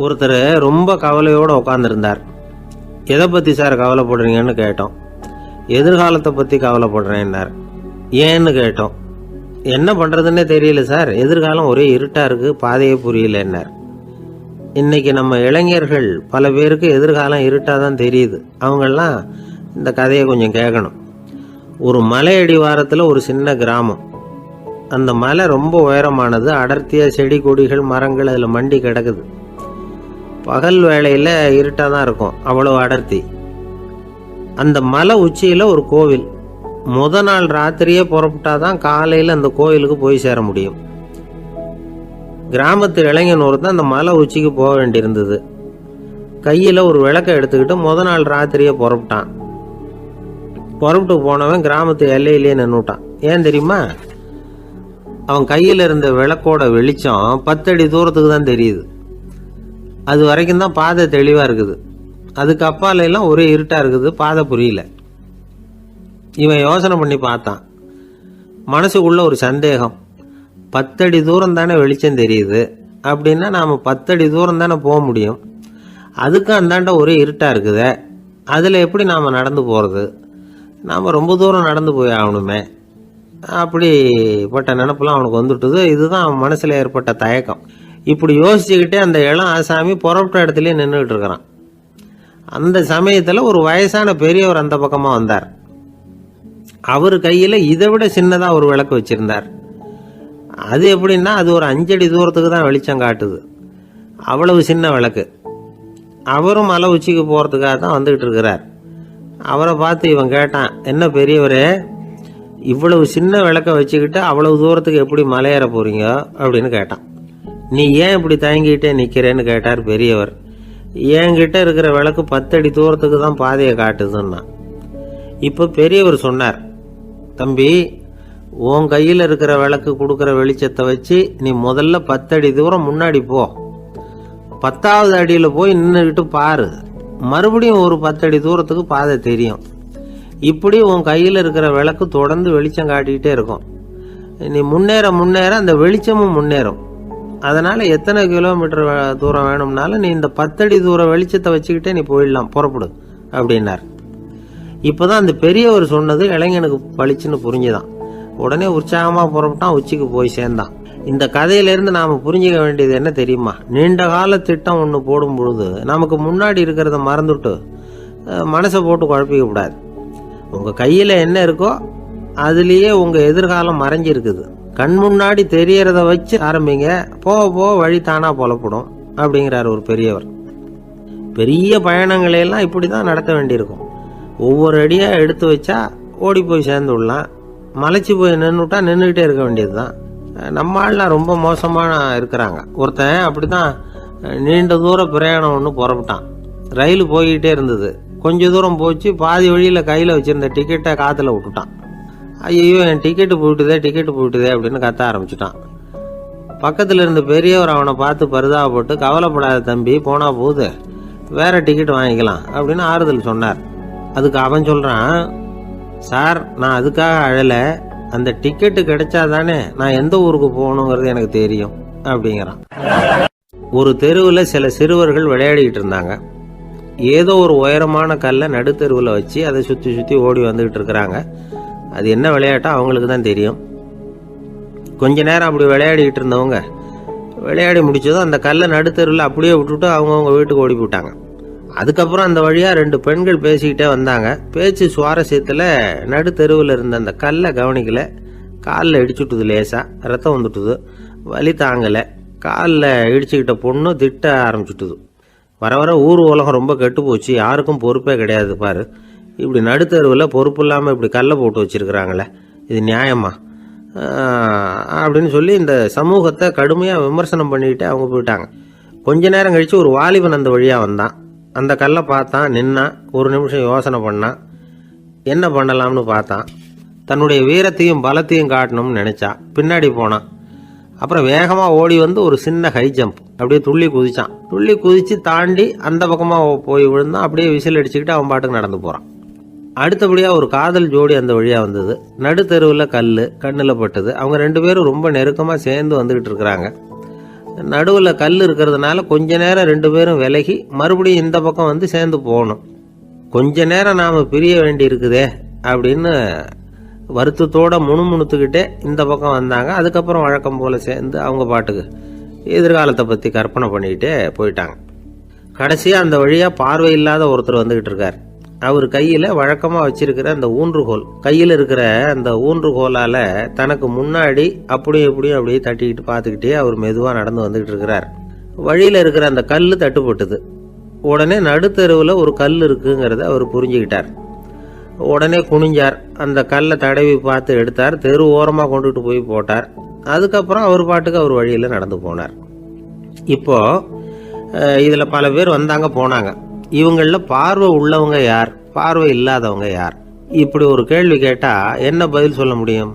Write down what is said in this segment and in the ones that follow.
ஒருத்தர் ரொம்ப கவலையோடு உட்காந்துருந்தார். எதை பற்றி சார் கவலைப்படுறீங்கன்னு கேட்டோம். எதிர்காலத்தை பற்றி கவலைப்படுறேன்னார். ஏன்னு கேட்டோம். என்ன பண்ணுறதுன்னே தெரியல சார், எதிர்காலம் ஒரே இருட்டாக இருக்குது, பாதையே புரியலன்னார். இன்றைக்கி நம்ம இளைஞர்கள் பல பேருக்கு எதிர்காலம் இருட்டாக தான் தெரியுது. அவங்கெல்லாம் இந்த கதையை கொஞ்சம் கேட்கணும். ஒரு மலை அடிவாரத்தில் ஒரு சின்ன கிராமம். அந்த மலை ரொம்ப உயரமானது. அடர்த்தியாக செடி கொடிகள் மரங்கள் அதில் மண்டி கிடக்குது. பகல் வேளையில் இருட்டாக தான் இருக்கும், அவ்வளோ அடர்த்தி. அந்த மலை உச்சியில் ஒரு கோவில். நாள் ராத்திரியே புறப்பட்டாதான் காலையில் அந்த கோவிலுக்கு போய் சேர முடியும். கிராமத்து இளைஞன் ஒருத்தன் அந்த மலை உச்சிக்கு போக வேண்டியிருந்தது. கையில் ஒரு விளக்கை எடுத்துக்கிட்டு நாள் ராத்திரியே புறப்பட்டான். புறப்பட்டு போனவன் கிராமத்து எல்லையிலேயே நின்றுட்டான். ஏன் தெரியுமா? அவன் கையில் இருந்த விளக்கோட வெளிச்சம் 10 அடி தூரத்துக்கு தான் தெரியுது. அது வரைக்கும் தான் பாதை தெளிவாக இருக்குது. அதுக்கு அப்பால எல்லாம் ஒரே இருட்டாக இருக்குது, பாதை புரியல. இவன் யோசனை பண்ணி பார்த்தான். மனசுக்குள்ள ஒரு சந்தேகம். 10 அடி தூரம் தானே வெளிச்சம் தெரியுது, அப்படின்னா நாம் 10 அடி தூரம் தானே போக முடியும். அதுக்கும் அந்தாண்ட ஒரே இருட்டாக இருக்குதே, அதில் எப்படி நாம் நடந்து போகிறது? நாம் ரொம்ப தூரம் நடந்து போய் ஆகணுமே. அப்படிப்பட்ட நினப்பெல்லாம் அவனுக்கு வந்துட்டுது. இதுதான் அவன் மனசில் ஏற்பட்ட தயக்கம். இப்படி யோசிச்சுக்கிட்டே அந்த இளம் ஆசாமி புறப்பட்ட இடத்துலயே நின்றுக்கிட்டு இருக்கிறான். அந்த சமயத்தில் ஒரு வயசான பெரியவர் அந்த பக்கமாக வந்தார். அவர் கையில் இதை விட சின்னதாக ஒரு விளக்கு வச்சிருந்தார். அது எப்படின்னா அது ஒரு 5 அடி தூரத்துக்கு தான் வெளிச்சம் காட்டுது. அவ்வளவு சின்ன விளக்கு. அவரும் மலை உச்சிக்கு போகிறதுக்காக தான் வந்துக்கிட்டு இருக்கிறார். அவரை பார்த்து இவன் கேட்டான், என்ன பெரியவரே, இவ்வளவு சின்ன விளக்கை வச்சுக்கிட்டு அவ்வளவு தூரத்துக்கு எப்படி மலையேற போறீங்க அப்படின்னு கேட்டான். நீ ஏன் இப்படி தயங்கிட்டே நிற்கிறேன்னு கேட்டார் பெரியவர். என்கிட்ட இருக்கிற விளக்கு 10 அடி தூரத்துக்கு தான் பாதையை காட்டுதுன்னா. இப்போ பெரியவர் சொன்னார், தம்பி, உன் கையில் இருக்கிற விளக்கு கொடுக்குற வெளிச்சத்தை வச்சு நீ முதல்ல 10 அடி தூரம் முன்னாடி போ. 10வது அடியில் போய் நின்றுக்கிட்டு பாரு. மறுபடியும் ஒரு 10 அடி தூரத்துக்கு பாதை தெரியும். இப்படி உன் கையில் இருக்கிற விளக்கு தொடர்ந்து வெளிச்சம் காட்டிக்கிட்டே இருக்கும். நீ முன்னேற முன்னேற அந்த வெளிச்சமும் முன்னேறும். அதனால் எத்தனை கிலோமீட்டர் தூரம் வேணும்னாலும் நீ இந்த 10 அடி தூரம் வெளிச்சத்தை வச்சுக்கிட்டே நீ போயிடலாம், புறப்படு அப்படின்னார். இப்போ தான் அந்த பெரியவர் சொன்னது இளைஞனுக்கு பளிச்சுன்னு புரிஞ்சுதான். உடனே உற்சாகமாக புறப்பட்டான், உச்சிக்கு போய் சேர்ந்தான். இந்த கதையிலேருந்து நாம் புரிஞ்சிக்க வேண்டியது என்ன தெரியுமா? நீண்ட கால திட்டம் ஒன்று போடும் பொழுது நமக்கு முன்னாடி இருக்கிறத மறந்துட்டு மனசை போட்டு குழப்பிக்க கூடாது. உங்கள் கையில் என்ன இருக்கோ அதுலேயே உங்கள் எதிர்காலம் மறைஞ்சிருக்குது. கண் முன்னாடி தெரியறத வச்சு ஆரம்பிங்க, போக போக வழி தானாக புலப்படும் அப்படிங்கிறார் ஒரு பெரியவர். பெரிய பயணங்களையெல்லாம் இப்படி தான் நடத்த வேண்டியிருக்கும். ஒவ்வொரு அடியாக எடுத்து வச்சா ஓடி போய் சேர்ந்து விடலாம். மலைச்சி போய் நின்றுட்டா நின்றுக்கிட்டே இருக்க வேண்டியது தான். நம்ம ஆள்லாம் ரொம்ப மோசமான இருக்கிறாங்க. ஒருத்தன் அப்படி தான் நீண்ட தூர பிரயாணம் ஒன்று புறப்பட்டான். ரயில் போய்கிட்டே இருந்தது. கொஞ்சம் தூரம் போச்சு, பாதி வழியில் கையில் வச்சுருந்த டிக்கெட்டை காற்றுல விட்டுட்டான். ஐயோ, என் டிக்கெட்டு போயிட்டுதே அப்படின்னு கத்த ஆரம்பிச்சுட்டான். பக்கத்தில் இருந்த பெரியவர் அவனை பார்த்து பரிதாபப்பட்டு, கவலைப்படாத தம்பி, போனால் போகுது, வேற டிக்கெட் வாங்கிக்கலாம் அப்படின்னு ஆறுதல் சொன்னார். அதுக்கு அவன் சொல்கிறான், சார், நான் அதுக்காக அழலை, அந்த டிக்கெட்டு கிடைச்சா தானே நான் எந்த ஊருக்கு போகணுங்கிறது எனக்கு தெரியும் அப்படிங்கிறான். ஒரு தெருவில் சில சிறுவர்கள் விளையாடிக்கிட்டு இருந்தாங்க. ஏதோ ஒரு உயரமான கல்லை நடுத்தெருவில் வச்சு அதை சுற்றி சுற்றி ஓடி வந்துக்கிட்டு இருக்கிறாங்க. அது என்ன விளையாட்டோ அவங்களுக்கு தான் தெரியும். கொஞ்ச நேரம் அப்படி விளையாடிக்கிட்டு இருந்தவங்க விளையாடி முடிச்சதும் அந்த கல்லை நடுத்தெருவில் அப்படியே விட்டுட்டு அவங்கவுங்க வீட்டுக்கு ஓடி போட்டாங்க. அதுக்கப்புறம் அந்த வழியாக 2 பெண்கள் பேசிக்கிட்டே வந்தாங்க. பேச்சு சுவாரஸ்யத்தில் நடுத்தெருவில் இருந்த அந்த கல்லை கவனிக்கல. காலில் இடிச்சுட்டுது, லேசாக ரத்தம் வந்துட்டுது, வலி தாங்கலை. காலில் இடிச்சுக்கிட்ட பொண்ணு திட்ட ஆரம்பிச்சுட்டுது. வர வர ஊர் உலகம் ரொம்ப கெட்டு போச்சு, யாருக்கும் பொறுப்பே கிடையாது பாரு, இப்படி நடுத்தருவில் பொறுப்பு இல்லாமல் இப்படி கல்லை போட்டு வச்சுருக்கிறாங்களே, இது நியாயமா அப்படின்னு சொல்லி இந்த சமூகத்தை கடுமையாக விமர்சனம் பண்ணிக்கிட்டு அவங்க போயிட்டாங்க. கொஞ்ச நேரம் கழித்து ஒரு வாலிபன் அந்த வழியாக வந்தான். அந்த கல்லை பார்த்தான், நின்னான், ஒரு நிமிஷம் யோசனை பண்ணான், என்ன பண்ணலாம்னு பார்த்தான். தன்னுடைய வீரத்தையும் பலத்தையும் காட்டணும்னு நினச்சான். பின்னாடி போனான். அப்புறம் வேகமாக ஓடி வந்து ஒரு சின்ன ஹை ஜம்ப் அப்படியே துள்ளி குதிச்சான். துள்ளி குதித்து தாண்டி அந்த பக்கமாக போய் விழுந்தான். அப்படியே விசில் அடிச்சுக்கிட்டு அவன் பாட்டுக்கு நடந்து போகிறான். அடுத்தபடியாக ஒரு காதல் ஜோடி அந்த வழியாக வந்தது. நடுத்தெருவில் கல் கண்ணில் பட்டது. அவங்க 2 பேரும் ரொம்ப நெருக்கமாக சேர்ந்து வந்துக்கிட்டு இருக்கிறாங்க. நடுவில் கல் இருக்கிறதுனால கொஞ்ச நேரம் 2 பேரும் விலகி மறுபடியும் இந்த பக்கம் வந்து சேர்ந்து போகணும். கொஞ்ச நேரம் நாம் பிரிய வேண்டி இருக்குதே அப்படின்னு வருத்தத்தோட முணுமுணுத்துக்கிட்டே இந்த பக்கம் வந்தாங்க. அதுக்கப்புறம் வழக்கம் போல சேர்ந்து அவங்க பாட்டுக்கு எதிர்காலத்தை பற்றி கற்பனை பண்ணிக்கிட்டே போயிட்டாங்க. கடைசியாக அந்த வழியாக பார்வை இல்லாத ஒருத்தர் வந்துக்கிட்டு இருக்கார். அவர் கையில் வழக்கமாக வச்சிருக்கிற அந்த ஊன்றுகோல், கையில் இருக்கிற அந்த ஊன்றுகோலால் தனக்கு முன்னாடி அப்படியே அப்படியே தட்டிக்கிட்டு பார்த்துக்கிட்டே அவர் மெதுவாக நடந்து வந்துக்கிட்டு இருக்கிறார். வழியில் இருக்கிற அந்த கல் தட்டுப்பட்டுது. உடனே நடுத்தெருவில் ஒரு கல் இருக்குங்கிறத அவர் புரிஞ்சுக்கிட்டார். உடனே குனிஞ்சார், அந்த கல்லை தடவி பார்த்து எடுத்தார், தெரு ஓரமாக கொண்டுட்டு போய் போட்டார். அதுக்கப்புறம் அவர் பாட்டுக்கு அவர் வழியில் நடந்து போனார். இப்போ இதில் பல பேர் வந்தாங்க போனாங்க. இவங்களில் பார்வை உள்ளவங்க யார், பார்வை இல்லாதவங்க யார்? இப்படி ஒரு கேள்வி கேட்டால் என்ன பதில் சொல்ல முடியும்?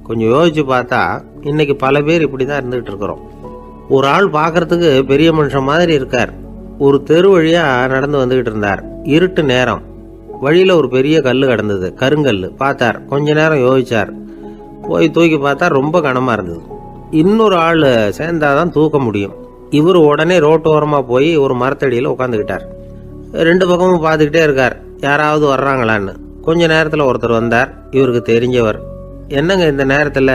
கொஞ்சம் யோசிச்சு பார்த்தா இன்னைக்கு பல பேர் இப்படி தான் இருந்துகிட்டு இருக்கிறோம். ஒரு ஆள் பார்க்கறதுக்கு பெரிய மனுஷன் மாதிரி இருக்கார். ஒரு தெரு வழியாக நடந்து வந்துக்கிட்டு இருந்தார். இருட்டு நேரம். வழியில் ஒரு பெரிய கல் கிடந்தது, கருங்கல். பார்த்தார், கொஞ்ச நேரம் யோசிச்சார். போய் தூக்கி பார்த்தா ரொம்ப கனமாக இருந்தது. இன்னொரு ஆள் சேர்ந்தாதான் தூக்க முடியும். இவர் உடனே ரோட்டோரமாக போய் ஒரு மரத்தடியில் உட்காந்துக்கிட்டார். 2 பக்கமும் பார்த்துக்கிட்டே இருக்கார், யாராவது வர்றாங்களான்னு. கொஞ்ச நேரத்தில் ஒருத்தர் வந்தார், இவருக்கு தெரிஞ்சவர். என்னங்க இந்த நேரத்தில்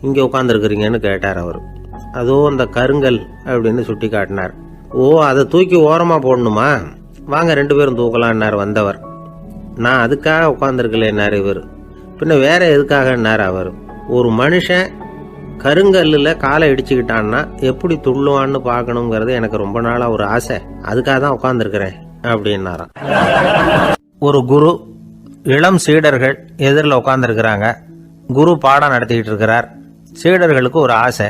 இங்கே உட்காந்துருக்குறீங்கன்னு கேட்டார் அவர். அதோ அந்த கருங்கல் அப்படின்னு சுட்டி காட்டினார். ஓ, அதை தூக்கி ஓரமாக போடணுமா? வாங்க 2 பேரும் தூக்கலான்னார் வந்தவர். நான் அதுக்காக உட்காந்துருக்கலேன்னார் இவர். பின்ன வேற எதுக்காகன்னார் அவர். ஒரு மனுஷன் கருங்கல்லில் காலை இடிச்சுக்கிட்டான்னா எப்படி துள்ளுவான்னு பார்க்கணுங்கிறது எனக்கு ரொம்ப நாளாக ஒரு ஆசை. அதுக்காக தான் உட்காந்துருக்கிறேன் அப்படின்னாராம். ஒரு குரு, இளம் சீடர்கள் எதிரில் உட்காந்துருக்கிறாங்க. குரு பாடம் நடத்திக்கிட்டு இருக்கிறார். சீடர்களுக்கு ஒரு ஆசை,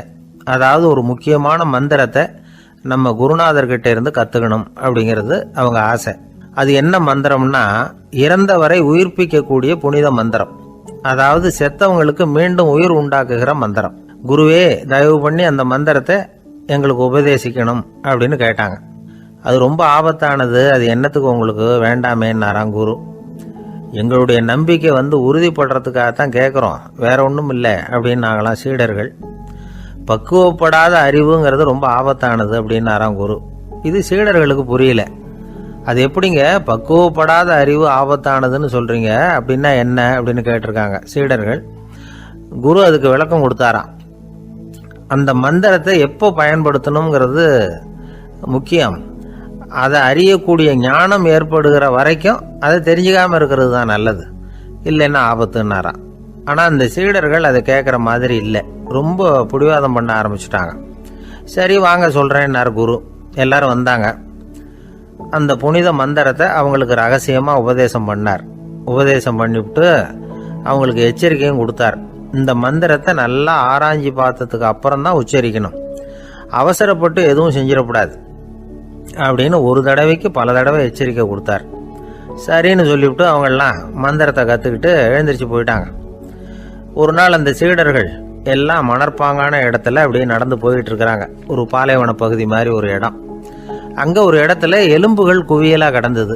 அதாவது ஒரு முக்கியமான மந்திரத்தை நம்ம குருநாதர்கிட்ட இருந்து கற்றுக்கணும் அப்படிங்கிறது அவங்க ஆசை. அது என்ன மந்திரம்னா, இறந்தவரை உயிர்ப்பிக்கக்கூடிய புனித மந்திரம். அதாவது செத்தவங்களுக்கு மீண்டும் உயிர் உண்டாக்குகிற மந்திரம். குருவே, தயவு பண்ணி அந்த மந்திரத்தை எங்களுக்கு உபதேசிக்கணும் அப்படின்னு கேட்டாங்க. அது ரொம்ப ஆபத்தானது, அது என்னத்துக்கு உங்களுக்கு வேண்டாமேன்னாராம் குரு. எங்களுடைய நம்பிக்கை உறுதிப்படுறதுக்காகத்தான் கேட்குறோம், வேற ஒன்றும் இல்லை அப்படின்னாங்களாம் சீடர்கள். பக்குவப்படாத அறிவுங்கிறது ரொம்ப ஆபத்தானது அப்படின்னாராம் குரு. இது சீடர்களுக்கு புரியல. அது எப்படிங்க பக்குவப்படாத அறிவு ஆபத்தானதுன்னு சொல்றீங்க, அப்படின்னா என்ன அப்படின்னு கேட்டிருக்காங்க சீடர்கள். குரு அதுக்கு விளக்கம் கொடுத்தாராம். அந்த மந்திரத்தை எப்போ பயன்படுத்தணுங்கிறது முக்கியம். அதை அறியக்கூடிய ஞானம் ஏற்படுகிற வரைக்கும் அதை தெரிஞ்சுக்காம இருக்கிறது தான் நல்லது, இல்லைன்னா ஆபத்துன்னாராம். ஆனால் அந்த சீடர்கள் அதை கேட்குற மாதிரி இல்லை, ரொம்ப பிடிவாதம் பண்ண ஆரம்பிச்சுட்டாங்க. சரி வாங்க சொல்கிறேன்னார் குரு. எல்லாரும் வந்தாங்க. அந்த புனித மந்திரத்தை அவங்களுக்கு ரகசியமாக உபதேசம் பண்ணார். உபதேசம் பண்ணிவிட்டு அவங்களுக்கு எச்சரிக்கையும் கொடுத்தார். இந்த மந்திரத்தை நல்லா ஆராய்ச்சி பார்த்ததுக்கு அப்புறம் தான் உச்சரிக்கணும், அவசரப்பட்டு எதுவும் செஞ்சிடக்கூடாது அப்படின்னு ஒரு தடவைக்கு பல தடவை எச்சரிக்கை கொடுத்தார். சரின்னு சொல்லிவிட்டு அவங்கெல்லாம் மந்திரத்தை கற்றுக்கிட்டு எழுந்திரிச்சு போயிட்டாங்க. ஒரு நாள் அந்த சீடர்கள் எல்லாம் மணற்பாங்கான இடத்துல அப்படியே நடந்து போயிட்டு இருக்கிறாங்க. ஒரு பாலைவன பகுதி மாதிரி ஒரு இடம். அங்கே ஒரு இடத்துல எலும்புகள் குவியலாக கிடந்தது.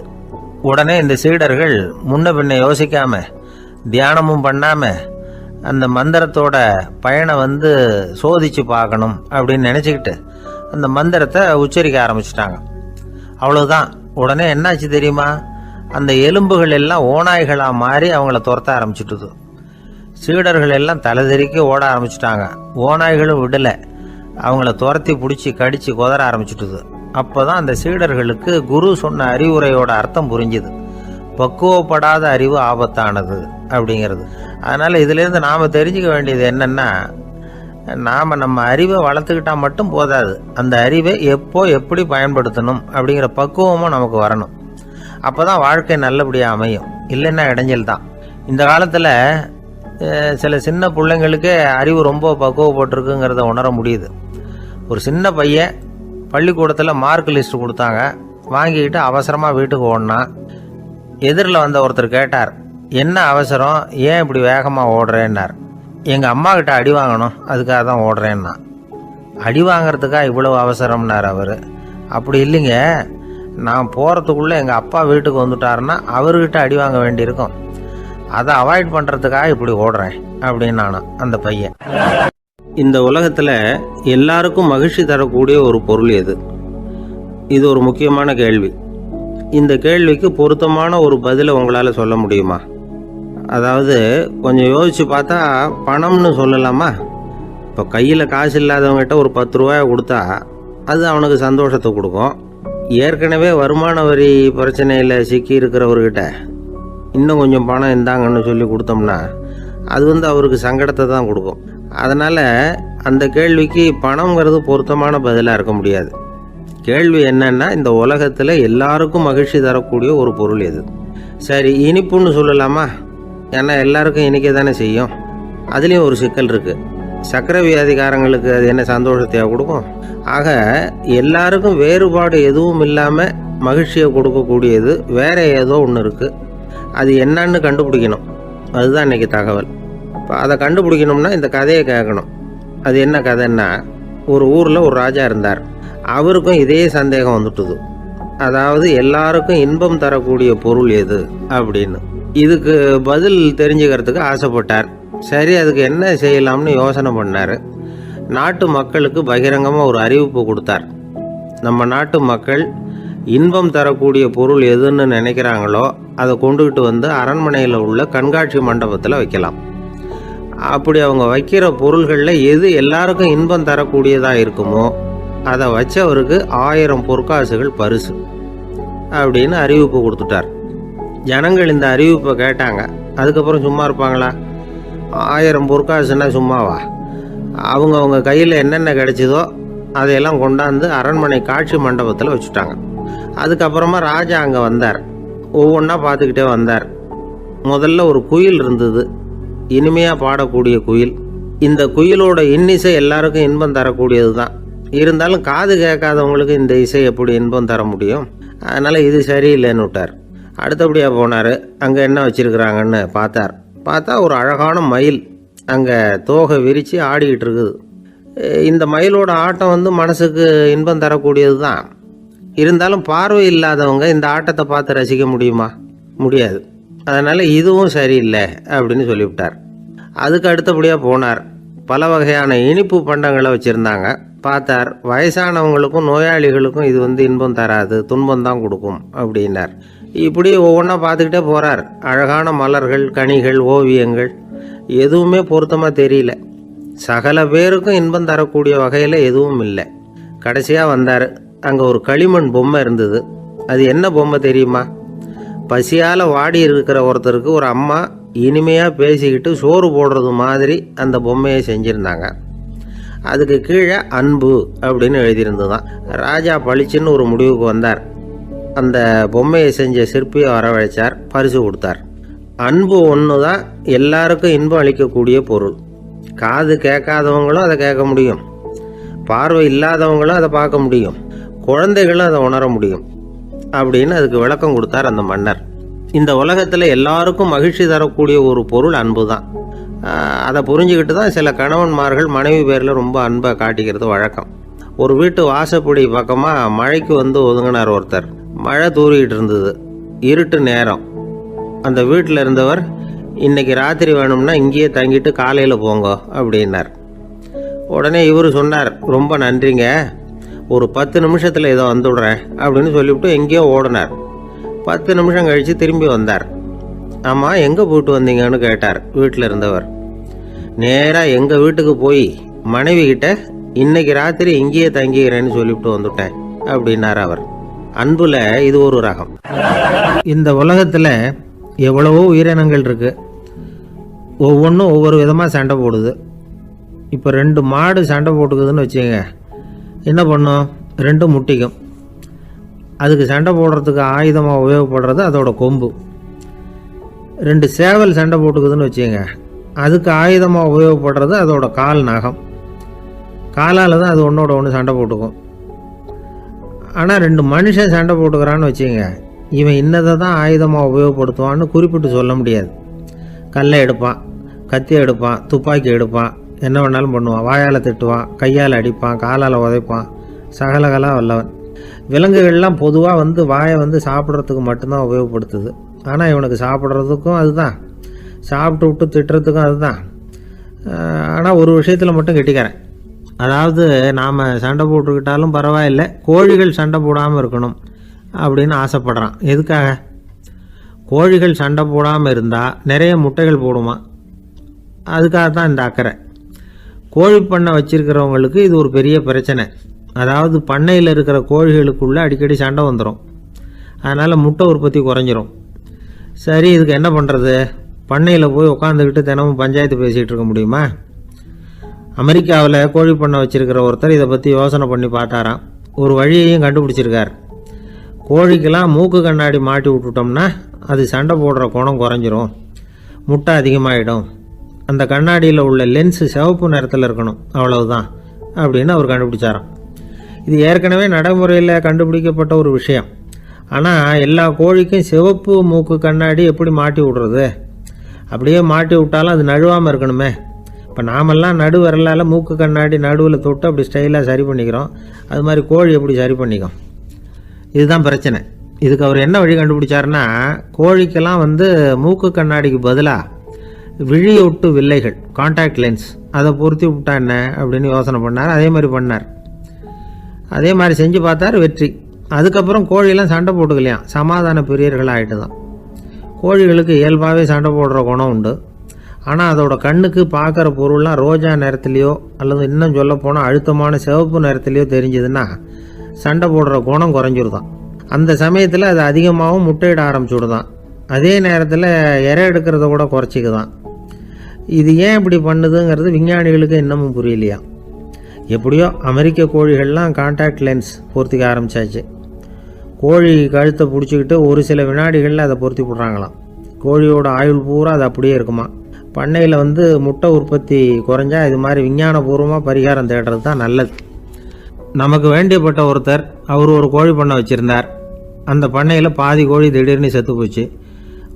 உடனே இந்த சீடர்கள் முன்ன பின்ன யோசிக்காம, தியானமும் பண்ணாம, அந்த மந்திரத்தோட பயனை சோதிச்சு பார்க்கணும் அப்படின்னு நினச்சிக்கிட்டு அந்த மந்திரத்தை உச்சரிக்க ஆரம்பிச்சிட்டாங்க. அவ்வளவுதான். உடனே என்னாச்சு தெரியுமா? அந்த எலும்புகள் எல்லாம் ஓநாய்களாக மாறி அவங்கள துரத்த ஆரம்பிச்சுட்டுது. சீடர்கள் எல்லாம் தலைதெறிக்க ஓட ஆரம்பிச்சிட்டாங்க. ஓநாய்களும் விடலை, அவங்கள துரத்தி பிடிச்சி கடிச்சு கொதற ஆரம்பிச்சுட்டுது. அப்போதான் அந்த சீடர்களுக்கு குரு சொன்ன அறிவுரையோட அர்த்தம் புரிஞ்சுது. பக்குவப்படாத அறிவு ஆபத்தானது அப்படிங்கிறது. அதனால இதிலிருந்து நாம் தெரிஞ்சுக்க வேண்டியது என்னன்னா, நாம் நம்ம அறிவை வளர்த்துக்கிட்டா மட்டும் போதாது, அந்த அறிவை எப்போ எப்படி பயன்படுத்தணும் அப்படிங்கிற பக்குவமும் நமக்கு வரணும். அப்போ தான் வாழ்க்கை நல்லபடியாக அமையும், இல்லைன்னா இடைஞ்சல் தான். இந்த காலத்தில் சில சின்ன பிள்ளைங்களுக்கே அறிவு ரொம்ப பக்குவப்பட்டிருக்குங்கிறத உணர முடியுது. ஒரு சின்ன பையன் பள்ளிக்கூடத்தில் மார்க் லிஸ்ட் கொடுத்தாங்க, வாங்கிக்கிட்டு அவசரமாக வீட்டுக்கு ஓடினான். எதிரில் வந்த ஒருத்தர் கேட்டார், என்ன அவசரம், ஏன் இப்படி வேகமாக ஓடுறேன்னார். எங்கள் அம்மா கிட்ட அடி வாங்கணும், அதுக்காக தான் ஓடுறேன்னா. அடி வாங்கிறதுக்காக இவ்வளவு அவசரம்னார் அவர். அப்படி இல்லைங்க, நான் போகிறதுக்குள்ளே எங்கள் அப்பா வீட்டுக்கு வந்துட்டாருன்னா அவர்கிட்ட அடி வாங்க வேண்டியிருக்கும், அதை அவாய்ட் பண்ணுறதுக்காக இப்படி ஓடுறேன் அப்படின்னு நானும் அந்த பையன். இந்த உலகத்தில் எல்லாருக்கும் மகிழ்ச்சி தரக்கூடிய ஒரு பொருள் எது? இது ஒரு முக்கியமான கேள்வி. இந்த கேள்விக்கு பொருத்தமான ஒரு பதிலை உங்களால் சொல்ல முடியுமா? அதாவது கொஞ்சம் யோசித்து பார்த்தா பணம்னு சொல்லலாமா? இப்போ கையில் காசு இல்லாதவங்ககிட்ட ஒரு 10 ரூபாயை கொடுத்தா அது அவனுக்கு சந்தோஷத்தை கொடுக்கும். ஏற்கனவே வருமான வரி பிரச்சனையில் சிக்கி இருக்கிறவர்கிட்ட இன்னும் கொஞ்சம் பணம் இருந்தாங்கன்னு சொல்லி கொடுத்தோம்னா அது அவருக்கு சங்கடத்தை தான் கொடுக்கும். அதனால் அந்த கேள்விக்கு பணங்கிறது பொருத்தமான பதிலாக இருக்க முடியாது. கேள்வி என்னன்னா, இந்த உலகத்தில் எல்லாருக்கும் மகிழ்ச்சி தரக்கூடிய ஒரு பொருள் எது? சரி, இனிப்புன்னு சொல்லலாமா? ஏன்னா எல்லாருக்கும் இனிக்க தானே செய்யும். அதுலேயும் ஒரு சிக்கல் இருக்குது. சர்க்கரை வியாதிக்காரங்களுக்கு அது என்ன சந்தோஷத்தையாக கொடுக்கும்? ஆக எல்லாருக்கும் வேறுபாடு எதுவும் இல்லாமல் மகிழ்ச்சியை கொடுக்கக்கூடியது வேற ஏதோ ஒன்று இருக்குது. அது என்னன்னு கண்டுபிடிக்கணும். அதுதான் இன்றைக்கி தகவல். இப்போ அதை கண்டுபிடிக்கணும்னா இந்த கதையை கேட்கணும். அது என்ன கதைன்னா, ஒரு ஊரில் ஒரு ராஜா இருந்தார். அவருக்கும் இதே சந்தேகம் வந்துட்டுது. அதாவது எல்லாருக்கும் இன்பம் தரக்கூடிய பொருள் எது அப்படின்னு. இதுக்கு பதில் தெரிஞ்சுக்கிறதுக்கு ஆசைப்பட்டார். சரி, அதுக்கு என்ன செய்யலாம்னு யோசனை பண்ணார். நாட்டு மக்களுக்கு பகிரங்கமாக ஒரு அறிவிப்பு கொடுத்தார். நம்ம நாட்டு மக்கள் இன்பம் தரக்கூடிய பொருள் எதுன்னு நினைக்கிறாங்களோ அதை கொண்டுகிட்டு வந்து அரண்மனையில் உள்ள கண்காட்சி மண்டபத்தில் வைக்கலாம். அப்படி அவங்க வைக்கிற பொருள்களில் எது எல்லாருக்கும் இன்பம் தரக்கூடியதாக இருக்குமோ அதை வச்சவருக்கு 1000 பொற்காசுகள் பரிசு அப்படின்னு அறிவிப்பு கொடுத்துட்டார். ஜனங்கள் இந்த அறிவிப்பை கேட்டாங்க. அதுக்கப்புறம் சும்மா இருப்பாங்களா? 1000 பொற்காசுன்னா சும்மாவா? அவங்க கையில் என்னென்ன கிடைச்சதோ அதையெல்லாம் கொண்டாந்து அரண்மனை காட்சி மண்டபத்தில் வச்சுட்டாங்க. அதுக்கப்புறமா ராஜா அங்கே வந்தார். ஒவ்வொன்றா பார்த்துக்கிட்டே வந்தார். முதல்ல ஒரு குயில் இருந்தது, இனிமையாக பாடக்கூடிய குயில். இந்த குயிலோட இன்னிசை எல்லாருக்கும் இன்பம் தரக்கூடியது தான். இருந்தாலும் காது கேட்காதவங்களுக்கு இந்த இசை எப்படி இன்பம் தர முடியும்? அதனால் இது சரியில்லைன்னு விட்டார். அடுத்தபடியாக போனார். அங்கே என்ன வச்சுருக்குறாங்கன்னு பார்த்தா ஒரு அழகான மயில் அங்கே தோகை விரித்து ஆடிக்கிட்டு இருக்குது. இந்த மயிலோட ஆட்டம் மனசுக்கு இன்பம் தரக்கூடியது தான். இருந்தாலும் பார்வை இல்லாதவங்க இந்த ஆட்டத்தை பார்த்து ரசிக்க முடியுமா? முடியாது. அதனால் இதுவும் சரியில்லை அப்படின்னு சொல்லிவிட்டார். அதுக்கு அடுத்தபடியாக போனார். பல வகையான இனிப்பு பண்டங்களை வச்சுருந்தாங்க. பார்த்தார், வயசானவங்களுக்கும் நோயாளிகளுக்கும் இது இன்பம் தராது, துன்பம் தான் கொடுக்கும் அப்படின்னார். இப்படி ஒவ்வொன்றா பார்த்துக்கிட்டே போகிறார். அழகான மலர்கள், கனிகள், ஓவியங்கள் எதுவுமே பொருத்தமாக தெரியல. சகல பேருக்கும் இன்பம் தரக்கூடிய வகையில் எதுவும் இல்லை. கடைசியாக வந்தார். அங்கே ஒரு களிமண் பொம்மை இருந்தது. அது என்ன பொம்மை தெரியுமா? பசியால் வாடி இருக்கிற ஒருத்தருக்கு ஒரு அம்மா இனிமையாக பேசிக்கிட்டு சோறு போடுறது மாதிரி அந்த பொம்மையை செஞ்சுருந்தாங்க. அதுக்கு கீழே அன்பு அப்படின்னு எழுதியிருந்ததுதான். ராஜா பளிச்சுன்னு ஒரு முடிவுக்கு வந்தார். அந்த பொம்மையை செஞ்ச சிற்பியை வரவழைச்சார், பரிசு கொடுத்தார். அன்பு ஒன்று தான் எல்லாருக்கும் இன்பம் அளிக்கக்கூடிய பொருள். காது கேட்காதவங்களும் அதை கேட்க முடியும், பார்வை இல்லாதவங்களும் அதை பார்க்க முடியும், குழந்தைகளும் அதை உணர முடியும் அப்படின்னு அதுக்கு விளக்கம் கொடுத்தார் அந்த மன்னர். இந்த உலகத்தில் எல்லாருக்கும் மகிழ்ச்சி தரக்கூடிய ஒரு பொருள் அன்பு தான். அதை புரிஞ்சுக்கிட்டு தான் சில கணவன்மார்கள் மனைவி பேரில் ரொம்ப அன்பை காட்டிக்கிறது வழக்கம். ஒரு வீட்டு வாசப்படி பக்கமாக மழைக்கு ஒதுங்கினார் ஒருத்தர். மழை தூரிக்கிட்டு இருந்தது, இருட்டு நேரம். அந்த வீட்டில் இருந்தவர், இன்னைக்கு ராத்திரி வேணும்னா இங்கேயே தங்கிட்டு காலையில் போங்க அப்படின்னார். உடனே இவர் சொன்னார், ரொம்ப நன்றிங்க, ஒரு 10 நிமிஷத்தில் இதை வந்துவிடுறேன் அப்படின்னு சொல்லிவிட்டு எங்கேயோ ஓடினார். 10 நிமிஷம் கழித்து திரும்பி வந்தார். ஆமாம், எங்கே போயிட்டு வந்தீங்கன்னு கேட்டார் வீட்டில் இருந்தவர். நேராக எங்கள் வீட்டுக்கு போய் மனைவி கிட்ட இன்னைக்கு ராத்திரி இங்கேயே தங்கிக்கிறேன்னு சொல்லிவிட்டு வந்துட்டேன் அப்படின்னார் அவர். அன்புல இது ஒரு ரகம். இந்த உலகத்தில் எவ்வளவோ உயிரினங்கள் இருக்கு. ஒவ்வொன்றும் ஒவ்வொரு விதமாக சண்டை போடுது. இப்போ 2 மாடு சண்டை போட்டுக்குதுன்னு வச்சுங்க, என்ன பண்ணும்? 2 முட்டிக்கும். அதுக்கு சண்டை போடுறதுக்கு ஆயுதமாக உபயோகப்படுறது அதோட கொம்பு. 2 சேவல் சண்டை போட்டுக்குதுன்னு வச்சுங்க, அதுக்கு ஆயுதமாக உபயோகப்படுறது அதோட கால் நகம். காலால் தான் அது ஒன்றோட ஒன்று சண்டை போட்டுக்கும். ஆனால் 2 மனுஷன் சண்டை போட்டுக்கிறான்னு வச்சுங்க, இவன் இன்னதை தான் ஆயுதமாக உபயோகப்படுத்துவான்னு குறிப்பிட்டு சொல்ல முடியாது. கல்லை எடுப்பான், கத்தி எடுப்பான், துப்பாக்கி எடுப்பான், என்ன வேணாலும் பண்ணுவான். வாயால் திட்டுவான், கையால் அடிப்பான், காலால் உதைப்பான், சகலகலாக வல்லவன். விலங்குகள்லாம் பொதுவாக வாயை சாப்பிட்றதுக்கு மட்டும்தான் உபயோகப்படுத்துது. ஆனால் இவனுக்கு சாப்பிட்றதுக்கும் அதுதான், சாப்பிட்டு விட்டு திட்டுறதுக்கும் அதுதான். ஆனால் ஒரு விஷயத்தில் மட்டும் கெட்டிக்கிறேன். அதாவது நாம் சண்டை போட்டுக்கிட்டாலும் பரவாயில்லை, கோழிகள் சண்டை போடாமல் இருக்கணும் அப்படின்னு ஆசைப்படுறான். எதுக்காக? கோழிகள் சண்டை போடாமல் இருந்தால் நிறைய முட்டைகள் போடுமா, அதுக்காக தான் இந்த அக்கறை. கோழி பண்ணை வச்சிருக்கிறவங்களுக்கு இது ஒரு பெரிய பிரச்சனை. அதாவது பண்ணையில் இருக்கிற கோழிகளுக்குள்ளே அடிக்கடி சண்டை வந்துடும், அதனால் முட்டை உற்பத்தி குறைஞ்சிரும். சரி, இதுக்கு என்ன பண்ணுறது? பண்ணையில் போய் உட்காந்துக்கிட்டு தினமும் பஞ்சாயத்து பேசிகிட்டு இருக்க முடியுமா? அமெரிக்காவில் கோழி பண்ணை வச்சிருக்கிற ஒருத்தர் இதை பற்றி யோசனை பண்ணி பார்த்தாராம். ஒரு வழியையும் கண்டுபிடிச்சிருக்கார். கோழிக்கெல்லாம் மூக்கு கண்ணாடி மாட்டி விட்டுட்டோம்னா அது சண்டை போடுற குணம் குறைஞ்சிரும், முட்டை அதிகமாகிடும். அந்த கண்ணாடியில் உள்ள லென்ஸு சிவப்பு நிறத்தில் இருக்கணும், அவ்வளவுதான் அப்படின்னு அவர் கண்டுபிடிச்சாராம். இது ஏற்கனவே நடைமுறையில் கண்டுபிடிக்கப்பட்ட ஒரு விஷயம். ஆனால் எல்லா கோழிக்கும் சிவப்பு மூக்கு கண்ணாடி எப்படி மாட்டி விடுறது? அப்படியே மாட்டி விட்டாலும் அது நழுவாமல் இருக்கணுமே. இப்போ நாமெல்லாம் நடு விரலால் மூக்கு கண்ணாடி நடுவில் தொட்டு அப்படி ஸ்டைலாக சரி பண்ணிக்கிறோம், அது மாதிரி கோழி எப்படி சரி பண்ணிக்கும்? இதுதான் பிரச்சனை. இதுக்கு அவர் என்ன வழி கண்டுபிடிச்சாருன்னா, கோழிக்கெல்லாம் மூக்கு கண்ணாடிக்கு பதிலாக விழியொட்டு வில்லைகள், கான்டாக்ட் லென்ஸ், அதை பொருத்தி விட்டா என்ன அப்படின்னு யோசனை பண்ணார். அதே மாதிரி பண்ணார். அதே மாதிரி செஞ்சு பார்த்தார், வெற்றி. அதுக்கப்புறம் கோழியெல்லாம் சண்டை போட்டுக்கலையாம், சமாதான பிரியர்கள் ஆகிட்டு தான். கோழிகளுக்கு இயல்பாகவே சண்டை போடுற குணம் உண்டு. ஆனால் அதோட கண்ணுக்கு பார்க்குற பொருள்லாம் ரோஜா நிறத்துலையோ அல்லது இன்னும் சொல்ல போனால் அழுத்தமான சிவப்பு நிறத்துலையோ தெரிஞ்சதுன்னா சண்டை போடுற குணம் குறைஞ்சிருதான். அந்த சமயத்தில் அது அதிகமாகவும் முட்டையிட ஆரம்பிச்சுடுதான். அதே நேரத்தில் இறை எடுக்கிறத கூட குறைச்சிக்குதான். இது ஏன் இப்படி பண்ணுதுங்கிறது விஞ்ஞானிகளுக்கு இன்னமும் புரியலையா. எப்படியோ அமெரிக்க கோழிகள்லாம் கான்டாக்ட் லென்ஸ் பொருத்திக்க ஆரம்பித்தாச்சு. கோழி கழுத்தை பிடிச்சிக்கிட்டு ஒரு சில வினாடிகளில் அதை பொருத்தி போடுறாங்களாம். கோழியோட ஆயுள் பூரா அது அப்படியே இருக்குமா. பண்ணையில் முட்டை உற்பத்தி குறைஞ்சா இது மாதிரி விஞ்ஞானபூர்வமாக பரிகாரம் தேடுறது தான் நல்லது. நமக்கு வேண்டியப்பட்ட ஒருத்தர், அவர் ஒரு கோழி பண்ணை வச்சுருந்தார். அந்த பண்ணையில் பாதி கோழி திடீர்னு செத்து போச்சு.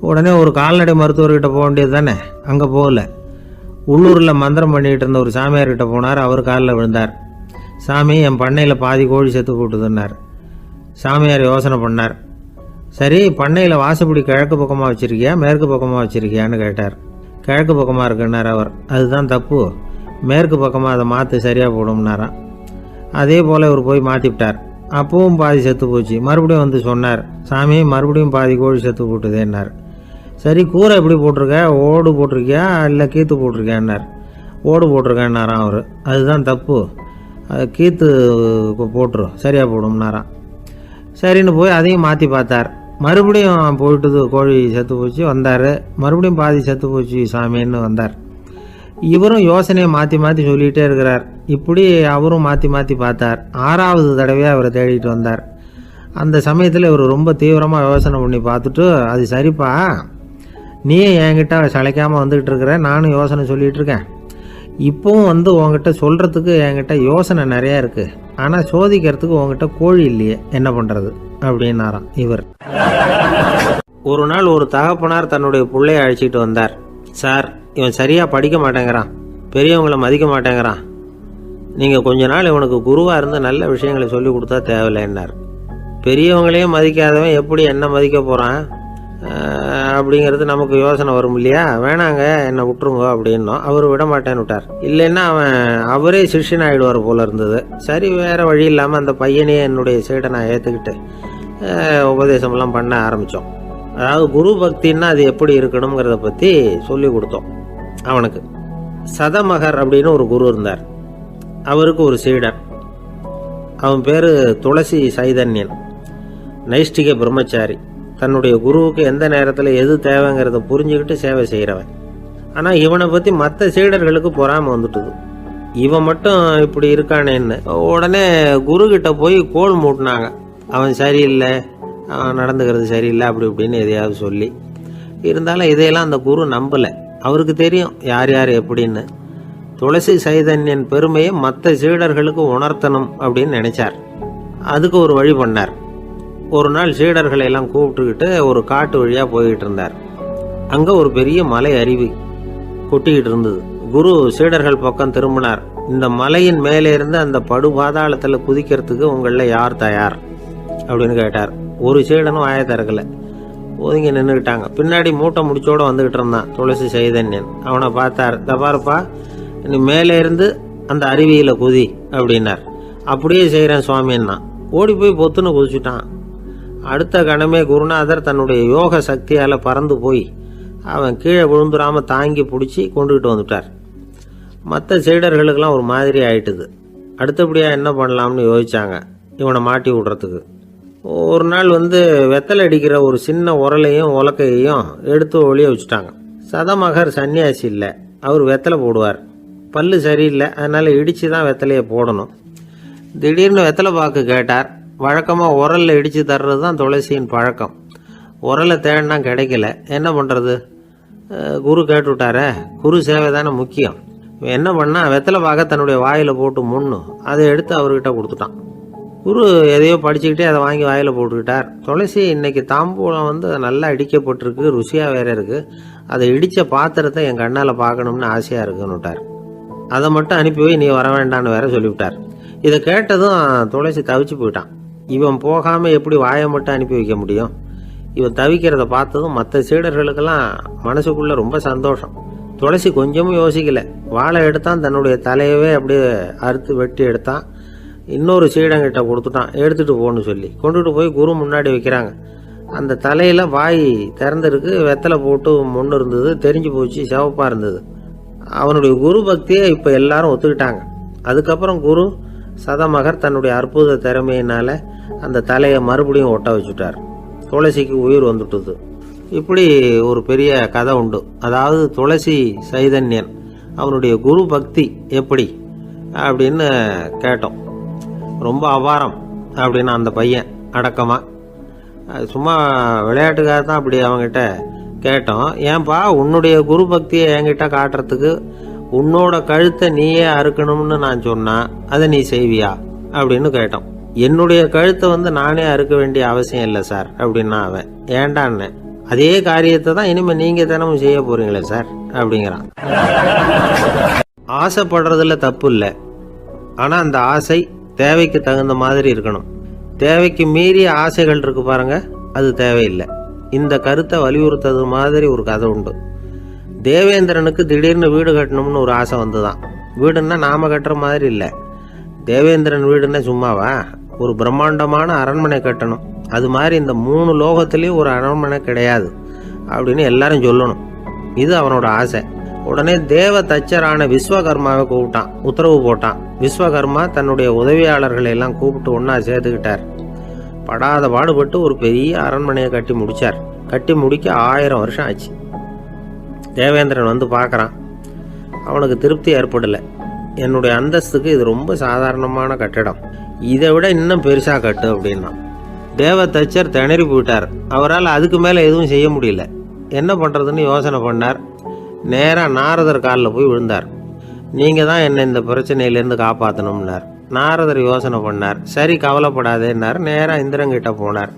உடனே ஒரு கால்நடை மருத்துவர்கிட்ட போக வேண்டியது தானே. அங்கே போகல, உள்ளூரில் மந்திரம் பண்ணிகிட்டு இருந்த ஒரு சாமியார்கிட்ட போனார். அவர் காலில் விழுந்தார். சாமி, என் பண்ணையில் பாதி கோழி செத்து போட்டுதுன்னார். சாமியார் யோசனை பண்ணார். சரி, பண்ணையில் வாசப்படி கிழக்கு பக்கமாக வச்சுருக்கியா மேற்கு பக்கமாக வச்சுருக்கியான்னு கேட்டார். கிழக்கு பக்கமாக இருக்குன்னார் அவர். அதுதான் தப்பு, மேற்கு பக்கமாக அதை மாற்று, சரியாக போடும்னாராம். அதே போல் இவர் போய் மாற்றிவிட்டார். அப்பவும் பாதி செத்து போச்சு. மறுபடியும் சொன்னார், சாமி மறுபடியும் பாதி கோழி செத்து போட்டுதேன்னார். சரி, கூரை எப்படி போட்டிருக்க, ஓடு போட்டிருக்கியா இல்லை கீத்து போட்டிருக்கியான்னார். ஓடு போட்டிருக்கேன்னாராம் அவர். அதுதான் தப்பு, அது கீத்து போட்டுரும், சரியாக போடும்னாராம். சரின்னு போய் அதையும் மாற்றி பார்த்தார். மறுபடியும் போயிட்டுது, கோழி செத்து போச்சு. வந்தார், மறுபடியும் பாதி செத்து போச்சு சாமின்னு வந்தார். இவரும் யோசனையை மாற்றி மாற்றி சொல்லிகிட்டே இருக்கிறார். இப்படி அவரும் மாற்றி மாற்றி பார்த்தார். 6வது தடவையாக அவரை தேடிட்டு வந்தார். அந்த சமயத்தில் இவர் ரொம்ப தீவிரமாக யோசனை பண்ணி பார்த்துட்டு, அது சரிப்பா, நீ என்கிட்ட சளைக்காமல் வந்துக்கிட்டு இருக்கிற, நானும் யோசனை சொல்லிகிட்டு இருக்கேன். இப்போவும் உங்ககிட்ட சொல்கிறதுக்கு என்கிட்ட யோசனை நிறையா இருக்குது, ஆனால் சோதிக்கிறதுக்கு உங்ககிட்ட கோழி இல்லையே, என்ன பண்ணுறது அப்படின்னாராம் இவர். ஒரு நாள் ஒரு தகப்பனார் தன்னுடைய பிள்ளையை அழைச்சிட்டு வந்தார். சார், இவன் சரியாக படிக்க மாட்டேங்கிறான், பெரியவங்களை மதிக்க மாட்டேங்கிறான், நீங்கள் கொஞ்ச நாள் இவனுக்கு குருவாக இருந்து நல்ல விஷயங்களை சொல்லி கொடுத்தா தேவையில்லைன்னார். பெரியவங்களையும் மதிக்காதவன் எப்படி என்ன மதிக்க போகிறான் அப்படிங்கிறது நமக்கு யோசனை வரும் இல்லையா. வேணாங்க, என்னை விட்டுருங்க அப்படின்னோம். அவர் விட மாட்டேன்னு விட்டார். இல்லைன்னா அவரே சிஷ்யன் ஆகிடுவார் போல இருந்தது. சரி, வேறு வழி இல்லாமல் அந்த பையனையே என்னுடைய சீடை நான் ஏற்றுக்கிட்டு உபதேசமெல்லாம் பண்ண ஆரம்பித்தோம். அதாவது குரு பக்தின்னா அது எப்படி இருக்கணுங்கிறத பற்றி சொல்லி கொடுத்தோம் அவனுக்கு. சதமகர் அப்படின்னு ஒரு குரு இருந்தார். அவருக்கு ஒரு சீடர். அவன் பேர் துளசி சைதன்யன், நைஷ்டிக பிரம்மச்சாரி. தன்னுடைய குருவுக்கு எந்த நேரத்தில் எது தேவைங்கிறத புரிஞ்சுக்கிட்டு சேவை செய்கிறவன். ஆனால் இவனை பற்றி மற்ற சீடர்களுக்கு பொறாமை வந்துட்டுது. இவன் மட்டும் இப்படி இருக்கானேன்னு உடனே குருக்கிட்ட போய் கோல் மூட்டினாங்க. அவன் சரியில்லை, அவன் நடந்துக்கிறது சரியில்லை, அப்படி இப்படின்னு எதையாவது சொல்லி. இருந்தாலும் இதையெல்லாம் அந்த குரு நம்பலை. அவருக்கு தெரியும் யார் யார் எப்படின்னு. துளசி சைதன்யன் பெருமையை மற்ற சீடர்களுக்கு உணர்த்தணும் அப்படின்னு நினைச்சார். அதுக்கு ஒரு வழி பண்ணார். ஒரு நாள் சீடர்களை எல்லாம் கூப்பிட்டுக்கிட்டு ஒரு காட்டு வழியாக போய்கிட்டு இருந்தார். அங்கே ஒரு பெரிய மலை அருவி கொட்டிக்கிட்டு இருந்தது. குரு சீடர்கள் பக்கம் திரும்பினார். இந்த மலையின் மேலே இருந்து அந்த படுபாதாளத்தில் குதிக்கிறதுக்கு உங்களில் யார் தயார் அப்படின்னு கேட்டார். ஒரு சீடனும் வாயை திறக்கலை, ஒதுங்கி நின்றுக்கிட்டாங்க. பின்னாடி மூட்டை முடிச்சோடு வந்துக்கிட்டு இருந்தான் துளசி சைதன்யன். அவனை பார்த்தார். இந்த பாருப்பா, நீ மேலே இருந்து அந்த அருவியில் குதி அப்படின்னார். அப்படியே செய்கிறேன் சுவாமின்னா ஓடி போய் பொத்துன்னு குதிச்சுட்டான். அடுத்த கணமே குருநாதர் தன்னுடைய யோக சக்தியால் பறந்து போய் அவன் கீழே விழுந்துடாமல் தாங்கி பிடிச்சி கொண்டுகிட்டு வந்துட்டார். மற்ற சீடர்களுக்கெல்லாம் ஒரு மாதிரி ஆயிட்டுது. அடுத்தபடியாக என்ன பண்ணலாம்னு யோசிச்சாங்க இவனை மாட்டி விடுறதுக்கு. ஒரு நாள் வெத்தலை அடிக்கிற ஒரு சின்ன உரலையும் உலக்கையையும் எடுத்து ஒளிய வச்சுட்டாங்க. சதமகர் சன்னியாசி இல்லை, அவர் வெத்தலை போடுவார். பல்லு சரியில்லை, அதனால் இடித்து தான் வெத்தலையை போடணும். திடீர்னு வெத்தலை பாக்கு கேட்டார். வழக்கமாக உரலில் இடித்து தர்றது தான் துளசியின் பழக்கம். உரலை தேடினா கிடைக்கல, என்ன பண்ணுறது? குரு கேட்டுவிட்டாரே, குரு சேவை தானே முக்கியம். என்ன பண்ணா வெத்தலை பாக்க தன்னுடைய வாயில் போட்டு முன்னு அதை எடுத்து அவர்கிட்ட கொடுத்துட்டான். குரு எதையோ படிச்சுக்கிட்டே அதை வாங்கி வாயில் போட்டுக்கிட்டார். துளசி இன்னைக்கு தாம்பூலம் நல்லா இடிக்கப்பட்டிருக்கு, ருசியாக வேற இருக்குது, அதை இடித்த பாத்திரத்தை என் கண்ணால் பார்க்கணும்னு ஆசையாக இருக்குன்னுட்டார். அதை மட்டும் அனுப்பி போய் நீ வர வேண்டான்னு வேற சொல்லிவிட்டார். இதை கேட்டதும் துளசி தவிச்சு போயிட்டான். இவன் போகாமல் எப்படி வாயை மட்டும் அனுப்பி வைக்க முடியும்? இவன் தவிக்கிறத பார்த்ததும் மற்ற சீடர்களுக்கெல்லாம் மனசுக்குள்ளே ரொம்ப சந்தோஷம். துளசி கொஞ்சமும் யோசிக்கல, வாழை எடுத்தான், தன்னுடைய தலையவே அப்படியே அறுத்து வெட்டி எடுத்தான். இன்னொரு சீடங்கிட்ட கொடுத்துட்டான், எடுத்துகிட்டு போன்னு சொல்லி கொண்டுட்டு போய் குரு முன்னாடி வைக்கிறாங்க. அந்த தலையில் வாய் திறந்திருக்கு, வெத்தலை போட்டு முன்னு இருந்தது, தெரிஞ்சு போச்சு, சிவப்பாக இருந்தது. அவனுடைய குரு பக்தியை இப்போ எல்லாரும் ஒத்துக்கிட்டாங்க. அதுக்கப்புறம் குரு சதமகர் தன்னுடைய அற்புத திறமையினால அந்த தலையை மறுபடியும் ஒட்ட வச்சுட்டார். துளசிக்கு உயிர் வந்துட்டுது. இப்படி ஒரு பெரிய கதை உண்டு. அதாவது துளசி சைதன்யன் அவனுடைய குரு பக்தி எப்படி அப்படின்னு கேட்டோம். ரொம்ப அபாரம் அப்படின்னு அந்த பையன் அடக்கமா சும்மா விளையாட்டுக்காக தான் அப்படி அவங்ககிட்ட கேட்டோம். ஏன்பா உன்னுடைய குரு பக்தியை என்கிட்ட காட்டுறதுக்கு உன்னோட கழுத்தை நீயே அறுக்கணும்னு நான் சொன்னா அதை நீ செய்வியா அப்படின்னு கேட்டோம். என்னுடைய கழுத்தை நானே அறுக்க வேண்டிய அவசியம் இல்லை சார் அப்படின்னா அவன் ஏண்டான்னு. அதே காரியத்தை தான் இனிமே நீங்க தினமும் செய்ய போறீங்களே சார் அப்படிங்கிறான். ஆசைப்படுறதுல தப்பு இல்லை, ஆனா அந்த ஆசை தேவைக்கு தகுந்த மாதிரி இருக்கணும். தேவைக்கு மீறிய ஆசைகள் இருக்கு பாருங்க, அது தேவையில்லை. இந்த கருத்தை வலியுறுத்தது மாதிரி ஒரு கதை உண்டு. தேவேந்திரனுக்கு திடீர்னு வீடு கட்டணும்னு ஒரு ஆசை வந்துதான். வீடுன்னா நாம கட்டுற மாதிரி இல்லை. தேவேந்திரன் வீடுன்னா சும்மாவா, ஒரு பிரம்மாண்டமான அரண்மனை கட்டணும். அது மாதிரி இந்த 3 லோகத்திலையும் ஒரு அரண்மனை கிடையாது அப்படின்னு எல்லாரும் சொல்லணும். இது அவனோட ஆசை. உடனே தேவ தச்சரான விஸ்வகர்மாவை கூப்பிட்டான், உத்தரவு போட்டான். விஸ்வகர்மா தன்னுடைய உதவியாளர்களை எல்லாம் கூப்பிட்டு ஒன்னா சேர்த்துக்கிட்டார். படாத பாடுபட்டு ஒரு பெரிய அரண்மனையை கட்டி முடிச்சார். கட்டி முடிக்க 1000 வருஷம் ஆச்சு. தேவேந்திரன் பார்க்கறான். அவனுக்கு திருப்தி ஏற்படலை. என்னுடைய அந்தஸ்துக்கு இது ரொம்ப சாதாரணமான கட்டிடம், இதை விட இன்னும் பெருசா கட்டு அப்படின்னா. தேவ தச்சர் திணறி போயிட்டார். அவரால் அதுக்கு மேலே எதுவும் செய்ய முடியல. என்ன பண்ணுறதுன்னு யோசனை பண்ணார். நேராக நாரதர் காலில் போய் விழுந்தார். நீங்கள் தான் என்னை இந்த பிரச்சனையிலேருந்து காப்பாற்றணும்னார். நாரதர் யோசனை பண்ணார். சரி கவலைப்படாதேன்னார். நேராக இந்திரன்கிட்ட போனார்.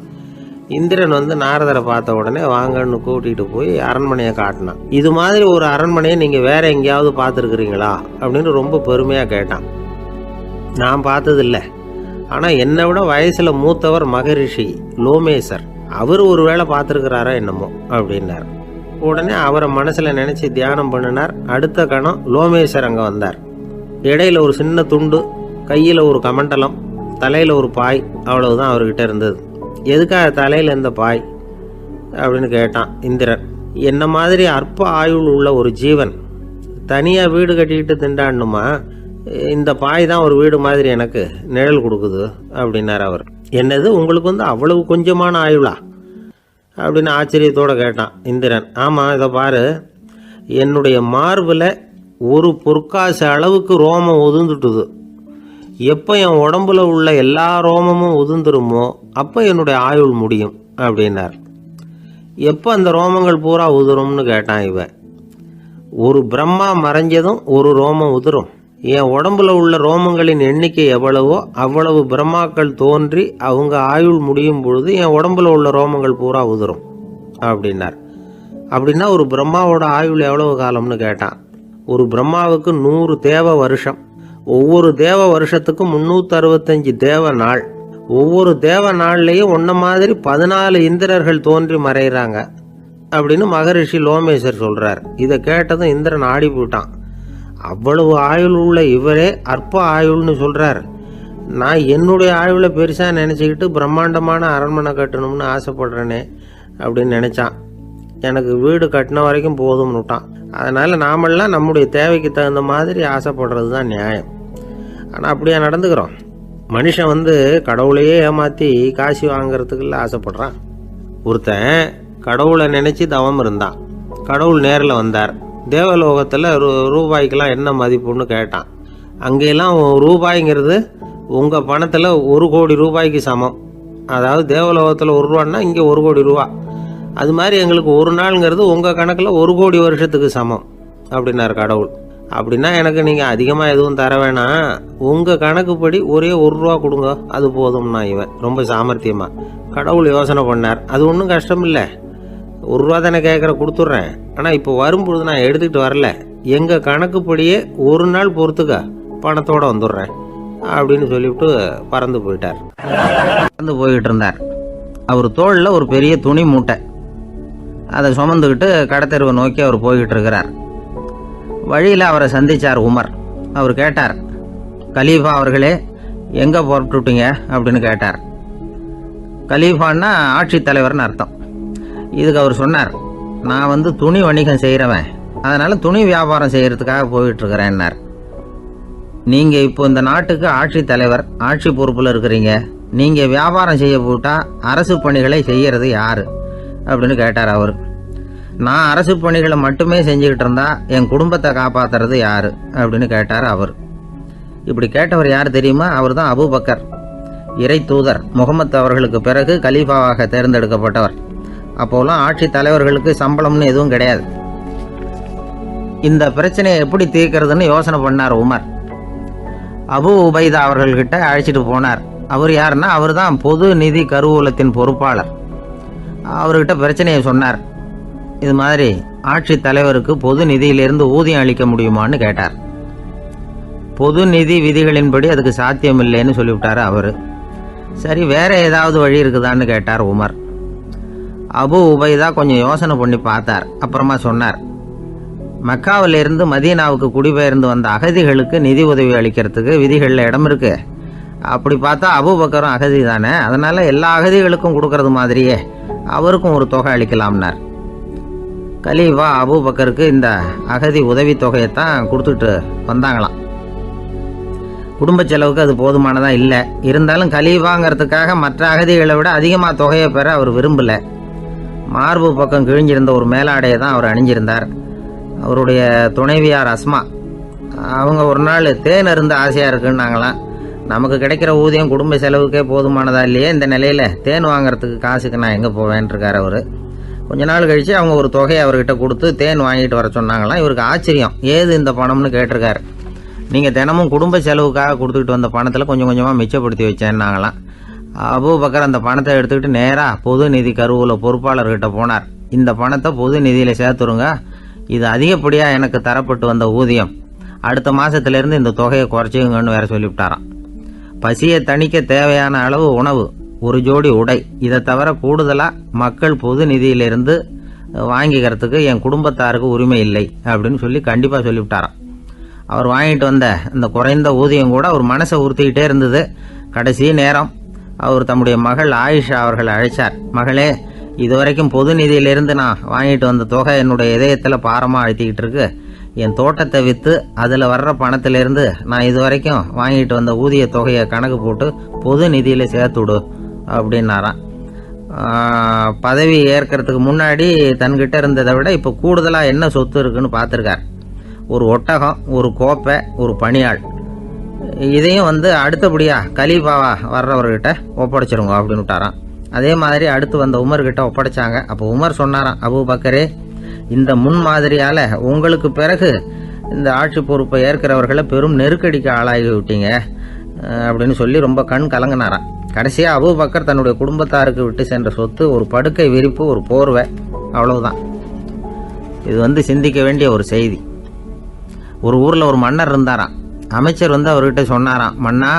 இந்திரன் நாரதரை பார்த்த உடனே வாங்கன்னு கூட்டிகிட்டு போய் அரண்மனையை காட்டினான். இது மாதிரி ஒரு அரண்மனையை நீங்கள் வேற எங்கேயாவது பார்த்துருக்குறீங்களா அப்படின்னு ரொம்ப பெருமையாக கேட்டான். நான் பார்த்ததில்லை, ஆனால் என்னை விட வயசில் மூத்தவர் மகரிஷி லோமேசர், அவர் ஒரு வேளை பார்த்துருக்கிறாரா என்னமோ அப்படின்னார். உடனே அவரை மனசில் நினச்சி தியானம் பண்ணினார். அடுத்த கணம் லோமேசர் அங்கே வந்தார். இடையில ஒரு சின்ன துண்டு, கையில் ஒரு கமண்டலம், தலையில் ஒரு பாய், அவ்வளவுதான் அவர்கிட்ட இருந்தது. எதுக்காக தலையில் இந்த பாய் அப்படின்னு கேட்டான் இந்திரன். என்ன மாதிரி அற்ப ஆயுள் உள்ள ஒரு ஜீவன் தனியாக வீடு கட்டிக்கிட்டு திண்டாடணுமா? இந்த பாய் தான் ஒரு வீடு மாதிரி எனக்கு நிழல் கொடுக்குது அப்படின்னார் அவர். என்னது, உங்களுக்கு அவ்வளவு கொஞ்சமான ஆயுளா அப்படின்னு ஆச்சரியத்தோடு கேட்டான் இந்திரன். ஆமாம், இதை பாரு, என்னுடைய மார்பில் ஒரு பொற்காசு அளவுக்கு ரோமம் உதிர்ந்துட்டுது. எப்போ என் உடம்புல உள்ள எல்லா ரோமமும் உதிர்ந்துருமோ அப்போ என்னுடைய ஆயுள் முடியும் அப்படின்னார். எப்போ அந்த ரோமங்கள் பூரா உதிரும்னு கேட்டான் இவன். ஒரு பிரம்மா மறைஞ்சதும் ஒரு ரோமம் உதிரும். என் உடம்புல உள்ள ரோமங்களின் எண்ணிக்கை எவ்வளவோ அவ்வளவு பிரம்மாக்கள் தோன்றி அவங்க ஆயுள் முடியும் பொழுது என் உடம்புல உள்ள ரோமங்கள் பூரா உதிரும் அப்படின்னார். அப்படின்னா ஒரு பிரம்மாவோட ஆயுள் எவ்வளவு காலம்னு கேட்டான். ஒரு பிரம்மாவுக்கு 100 தேவ வருஷம். ஒவ்வொரு தேவ வருஷத்துக்கும் 365 தேவ நாள். ஒவ்வொரு தேவ நாள்லையும் ஒன்ன மாதிரி 14 இந்திரர்கள் தோன்றி மறைகிறாங்க அப்படின்னு மகரிஷி லோமேசர் சொல்றார். இதை கேட்டதும் இந்திரன் ஆடி போயிட்டான். அவ்வளவு ஆயுள் உள்ள இவரே அற்ப ஆயுள்னு சொல்கிறார். நான் என்னுடைய ஆயுளை பெருசாக நினச்சிக்கிட்டு பிரம்மாண்டமான அரண்மனை கட்டணும்னு ஆசைப்படுறேனே அப்படின்னு நினச்சான். எனக்கு வீடு கட்டின வரைக்கும் போதும்னு விட்டான். அதனால் நாமெல்லாம் நம்முடைய தேவைக்கு தகுந்த மாதிரி ஆசைப்படுறது தான் நியாயம். ஆனால் அப்படியே நடந்துக்கிறோம். மனுஷன் கடவுளையே ஏமாற்றி காசு வாங்கிறதுக்குள்ள ஆசைப்படுறான். ஒருத்தன் கடவுளை நினச்சி தவம் இருந்தான். கடவுள் நேரில் வந்தார். தேவலோகத்தில் ரூபாய்க்கெல்லாம் என்ன மதிப்புன்னு கேட்டான். அங்கெல்லாம் ரூபாய்ங்கிறது உங்கள் பணத்தில் 1 கோடி ரூபாய்க்கு சமம். அதாவது தேவலோகத்தில் 1 ரூபான்னா இங்கே 1 கோடி ரூபா. அது மாதிரி எங்களுக்கு ஒரு நாளுங்கிறது உங்கள் கணக்கில் 1 கோடி வருஷத்துக்கு சமம் அப்படின்னார் கடவுள். அப்படின்னா எனக்கு நீங்கள் அதிகமாக எதுவும் தர வேணாம், உங்கள் கணக்குப்படி ஒரே 1 ரூபா கொடுங்க, அது போதும்னா இவன் ரொம்ப சாமர்த்தியமாக. கடவுள் யோசனை பண்ணார். அது ஒன்றும் கஷ்டம் இல்லை, 1 ரூபா தானே கேட்குற, கொடுத்துட்றேன். ஆனால் இப்போ வரும்பொழுது நான் எடுத்துக்கிட்டு வரல, எங்கள் கணக்குப்படியே 1 நாள் பொறுத்துக்க பணத்தோடு வந்துடுறேன் அப்படின்னு சொல்லிவிட்டு பறந்து போயிட்டார். பறந்து போய்கிட்டு இருந்தார். அவர் தோளில் ஒரு பெரிய துணி மூட்டை, அதை சுமந்துக்கிட்டு கடத்தெருவை நோக்கி அவர் போய்கிட்டு இருக்கிறார். வழியில் அவரை சந்தித்தார் உமர். அவர் கேட்டார், கலீஃபா அவர்களே, எங்கே புறப்பட்டுட்டீங்க அப்படின்னு கேட்டார். கலீஃபான்னா ஆட்சித்தலைவர்னு அர்த்தம். இதுக்கு அவர் சொன்னார், நான் துணி வணிகம் செய்கிறவன், அதனால் துணி வியாபாரம் செய்கிறதுக்காக போயிட்டுருக்கிறேன்னார். நீங்கள் இப்போ இந்த நாட்டுக்கு ஆட்சித்தலைவர், ஆட்சி பொறுப்பில் இருக்கிறீங்க, நீங்கள் வியாபாரம் செய்ய போட்டால் அரசு பணிகளை செய்கிறது யார் அப்படின்னு கேட்டார் அவர். நான் அரசு பணிகளை மட்டுமே செஞ்சுக்கிட்டு இருந்தா என் குடும்பத்தை காப்பாற்றுறது யார் அப்படின்னு கேட்டார் அவர். இப்படி கேட்டவர் யார் தெரியுமா? அவர் தான் அபூபக்கர், இறை தூதர் முகமது அவர்களுக்கு பிறகு கலீஃபாவாக தேர்ந்தெடுக்கப்பட்டவர். அப்போலாம் ஆட்சி தலைவர்களுக்கு சம்பளம்னு எதுவும் கிடையாது. இந்த பிரச்சனையை எப்படி தீர்க்கிறதுன்னு யோசனை பண்ணார் உமர். அபு உபைதா அவர்கள்கிட்ட அழைச்சிட்டு போனார். அவர் யாருன்னா, அவர் தான் பொது நிதி கருவூலத்தின் பொறுப்பாளர். அவர்கிட்ட பிரச்சனையை சொன்னார். இது மாதிரி ஆட்சி தலைவருக்கு பொது நிதியிலிருந்து ஊதியம் அளிக்க முடியுமான்னு கேட்டார். பொது நிதி விதிகளின்படி அதுக்கு சாத்தியம் இல்லைன்னு சொல்லிவிட்டார் அவர். சரி, வேற ஏதாவது வழி இருக்குதான்னு கேட்டார் உமர். அபு உபைதா கொஞ்சம் யோசனை பண்ணி பார்த்தார். அப்புறமா சொன்னார், மக்காவிலிருந்து மதீனாவுக்கு குடிபெயர்ந்து வந்த அகதிகளுக்கு நிதி உதவி அளிக்கிறதுக்கு விதிகளில் இடம் இருக்கு. அப்படி பார்த்தா அபூபக்கரும் அகதி தானே, அதனால எல்லா அகதிகளுக்கும் கொடுக்கறது மாதிரியே அவருக்கும் ஒரு தொகை அளிக்கலாம்னார். கலீஃபா அபூபக்கருக்கு இந்த அகதி உதவி தொகையைத்தான் கொடுத்துட்டு வந்தாங்களாம். குடும்ப செலவுக்கு அது போதுமானதா இல்லை. இருந்தாலும் கலீஃபாங்கிறதுக்காக மற்ற அகதிகளை விட அதிகமாக தொகையை பெற அவர் விரும்பல. மார்பு பக்கம் கிழிஞ்சிருந்த ஒரு மேலாடையை தான் அவர் அணிஞ்சிருந்தார். அவருடைய துணைவியார் அஸ்மா, அவங்க ஒரு நாள் தேன் அருந்த ஆசையாக இருக்குன்னாங்களாம். நமக்கு கிடைக்கிற ஊதியம் குடும்ப செலவுக்கே போதுமானதா இல்லையே, இந்த நிலையில் தேன் வாங்குறதுக்கு காசுக்கு நான் எங்கே போவேன்ருக்கார் அவர். கொஞ்ச நாள் கழித்து அவங்க ஒரு தொகையை அவர்கிட்ட கொடுத்து தேன் வாங்கிட்டு வர சொன்னாங்களாம். இவருக்கு ஆச்சரியம், ஏது இந்த பணம்னு கேட்டிருக்காரு. நீங்கள் தினமும் குடும்ப செலவுக்காக கொடுத்துக்கிட்டு வந்த பணத்தில் கொஞ்சம் கொஞ்சமாக மிச்சப்படுத்தி வச்சேன்னாங்களாம். அபூபக்கர் அந்த பணத்தை எடுத்துக்கிட்டு நேராக பொது நிதி கருவூல பொறுப்பாளர்கிட்ட போனார். இந்த பணத்தை பொது நிதியில் சேர்த்துருங்க, இது அதிகப்படியாக எனக்கு தரப்பட்டு வந்த ஊதியம், அடுத்த மாதத்துலேருந்து இந்த தொகையை குறைச்சிங்கன்னு வேற சொல்லிவிட்டாராம். பசியை தணிக்க தேவையான அளவு உணவு, ஒரு ஜோடி உடை, இதை தவிர கூடுதலாக மக்கள் பொது நிதியிலிருந்து வாங்கிக்கிறதுக்கு என் குடும்பத்தாருக்கு உரிமை இல்லை அப்படின்னு சொல்லி கண்டிப்பாக சொல்லிவிட்டாராம். அவர் வாங்கிட்டு வந்த அந்த குறைந்த ஊதியம் கூட அவர் மனசை உறுத்திக்கிட்டே இருந்தது. கடைசி நேரம் அவர் தம்முடைய மகள் ஆயிஷா அவர்களை அழைச்சார். மகளே, இதுவரைக்கும் பொது நிதியிலிருந்து நான் வாங்கிட்டு வந்த தொகை என்னுடைய இதயத்தில் பாரமாக அழுத்திக்கிட்டு இருக்கு. என் தோட்டத்தை விற்று அதில் வர்ற பணத்திலிருந்து நான் இதுவரைக்கும் வாங்கிட்டு வந்த ஊதிய தொகையை கணக்கு போட்டு பொது நிதியில் சேர்த்து விடு அப்படின்னாராம். பதவி ஏற்கிறதுக்கு முன்னாடி தன்கிட்ட இருந்ததை விட இப்போ கூடுதலாக என்ன சொத்து இருக்குன்னு பார்த்துருக்கார். ஒரு ஒட்டகம், ஒரு கோப்பை, ஒரு பணியாள். இதையும் அடுத்தபடியாக கலீஃபாவா வர்றவர்கிட்ட ஒப்படைச்சிருங்க அப்படின்னு விட்டாராம். அதே மாதிரி அடுத்து வந்த உமர்கிட்ட ஒப்படைச்சாங்க. அப்போ உமர் சொன்னாராம், அபூபக்கரே, இந்த முன்மாதிரியால் உங்களுக்கு பிறகு இந்த ஆட்சி பொறுப்பை ஏற்கிறவர்களை பெரும் நெருக்கடிக்கு ஆளாகி விட்டீங்க அப்படின்னு சொல்லி ரொம்ப கண் கலங்கினாராம். கடைசியாக அபூபக்கர் தன்னுடைய குடும்பத்தாருக்கு விட்டு சென்ற சொத்து ஒரு படுக்கை விரிப்பு, ஒரு போர்வை, அவ்வளவுதான். இது சிந்திக்க வேண்டிய ஒரு செய்தி. ஒரு ஊரில் ஒரு மன்னர் இருந்தாராம். அமைச்சர் அவர்கிட்ட சொன்னாராம், மன்னா,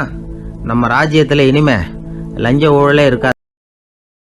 நம்ம ராஜ்யத்தில் இனிமே லஞ்ச ஊழலே இருக்காது.